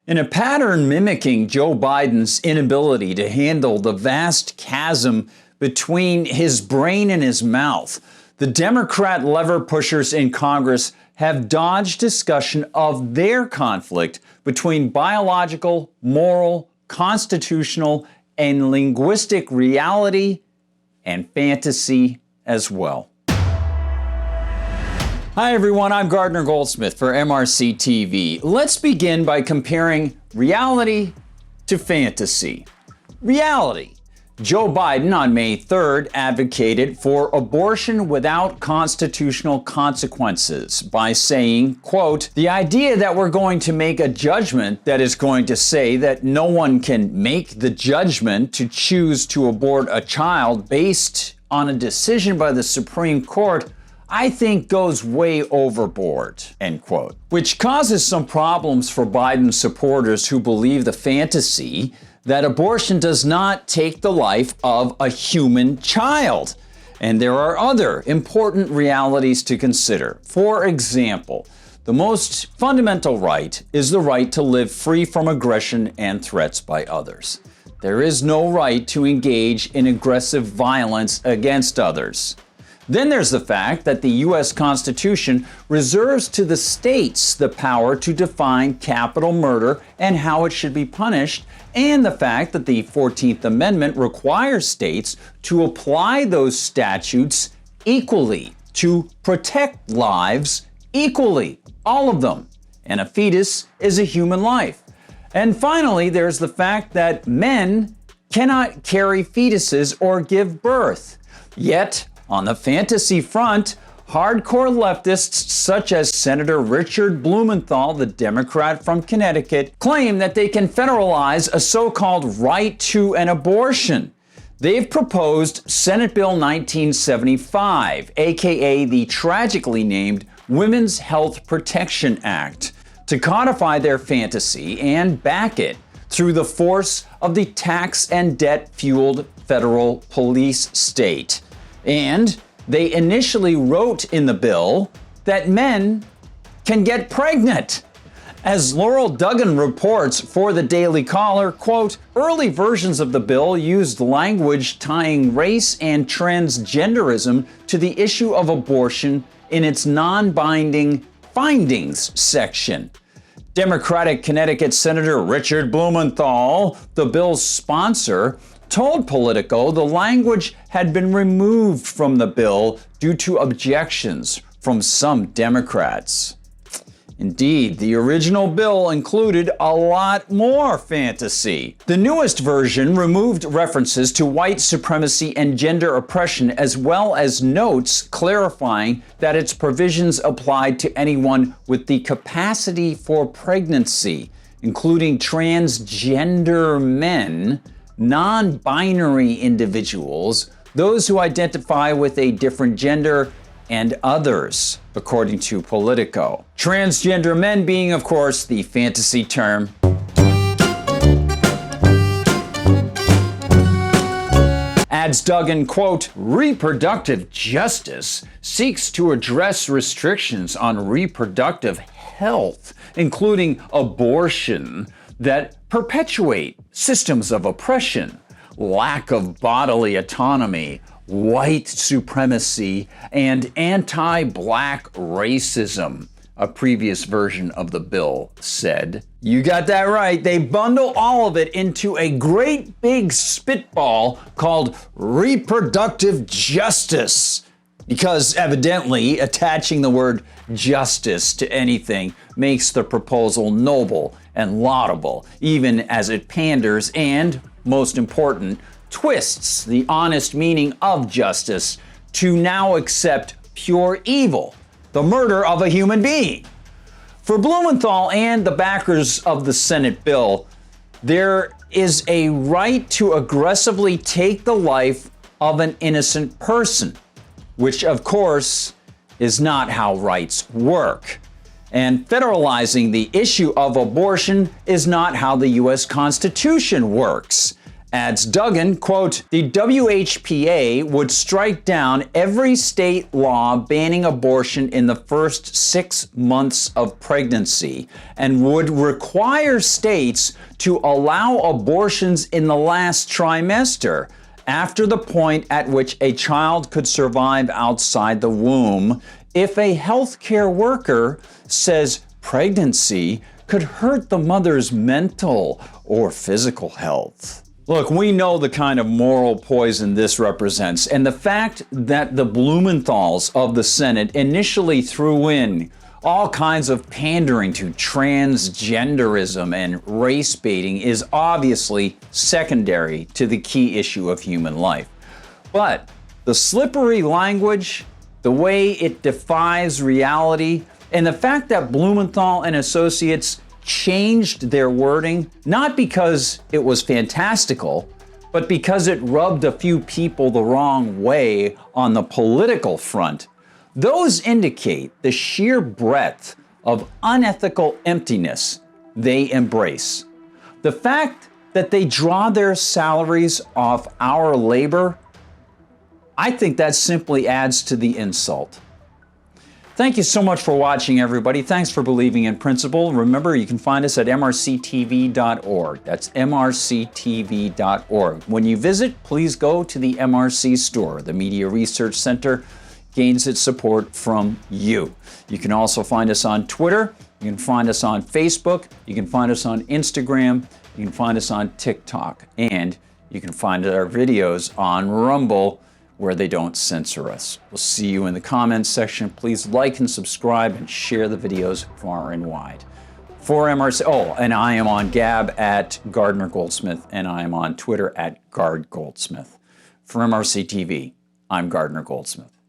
In a pattern mimicking Joe Biden's inability to handle the vast chasm between his brain and his mouth, the Democrat lever pushers in Congress have dodged discussion of their conflict between biological, moral, constitutional, and linguistic reality and fantasy as well. Hi everyone, I'm Gardner Goldsmith for MRC-TV. Let's begin by comparing reality to fantasy. Reality. Joe Biden on May 3rd advocated for abortion without constitutional consequences by saying, quote, "The idea that we're going to make a judgment that is going to say that no one can make the judgment to choose to abort a child based on a decision by the Supreme Court, I think goes way overboard," end quote. Which causes some problems for Biden supporters who believe the fantasy that abortion does not take the life of a human child. And there are other important realities to consider. For example, the most fundamental right is the right to live free from aggression and threats by others. There is no right to engage in aggressive violence against others. Then there's the fact that the U.S. Constitution reserves to the states the power to define capital murder and how it should be punished, and the fact that the 14th Amendment requires states to apply those statutes equally, to protect lives equally, all of them. And a fetus is a human life. And finally, there's the fact that men cannot carry fetuses or give birth. Yet, on the fantasy front, hardcore leftists such as Senator Richard Blumenthal, the Democrat from Connecticut, claim that they can federalize a so-called right to an abortion. They've proposed Senate Bill 1975, aka the tragically named Women's Health Protection Act, to codify their fantasy and back it through the force of the tax and debt-fueled federal police state. And they initially wrote in the bill that men can get pregnant. As Laurel Duggan reports for the Daily Caller, quote, "Early versions of the bill used language tying race and transgenderism to the issue of abortion in its non-binding findings section." Democratic Connecticut Senator Richard Blumenthal, the bill's sponsor, told Politico the language had been removed from the bill due to objections from some Democrats. Indeed, the original bill included a lot more fantasy. The newest version removed references to white supremacy and gender oppression, as well as notes clarifying that its provisions applied to anyone with the capacity for pregnancy, including transgender men, non-binary individuals, those who identify with a different gender, and others, according to Politico. Transgender men being, of course, the fantasy term. Adds Duggan, quote, "Reproductive justice seeks to address restrictions on reproductive health, including abortion, that perpetuate systems of oppression, lack of bodily autonomy, white supremacy, and anti-black racism," a previous version of the bill said. You got that right. They bundle all of it into a great big spitball called reproductive justice, because evidently attaching the word justice to anything makes the proposal noble and laudable, even as it panders and, most important, twists the honest meaning of justice to now accept pure evil, the murder of a human being. For Blumenthal and the backers of the Senate bill, there is a right to aggressively take the life of an innocent person, which of course is not how rights work. And federalizing the issue of abortion is not how the U.S. Constitution works. Adds Duggan, quote, the WHPA would strike down every state law banning abortion in the first 6 months of pregnancy and would require states to allow abortions in the last trimester, after the point at which a child could survive outside the womb, if a healthcare worker says pregnancy could hurt the mother's mental or physical health. Look, we know the kind of moral poison this represents, and the fact that the Blumenthals of the Senate initially threw in all kinds of pandering to transgenderism and race baiting is obviously secondary to the key issue of human life. But the slippery language, the way it defies reality, and the fact that Blumenthal and Associates changed their wording, not because it was fantastical, but because it rubbed a few people the wrong way on the political front, those indicate the sheer breadth of unethical emptiness they embrace. The fact that they draw their salaries off our labor, I think that simply adds to the insult. Thank you so much for watching, everybody. Thanks for believing in principle. Remember, you can find us at MRCTV.org. That's MRCTV.org. When you visit, please go to the MRC Store. The Media Research Center gains its support from you. You can also find us on Twitter. You can find us on Facebook. You can find us on Instagram. You can find us on TikTok. And you can find our videos on Rumble, where they don't censor us. We'll see you in the comments section. Please like and subscribe and share the videos far and wide. For MRC, and I am on Gab at Gardner Goldsmith, and I am on Twitter at Gard Goldsmith. For MRC TV, I'm Gardner Goldsmith.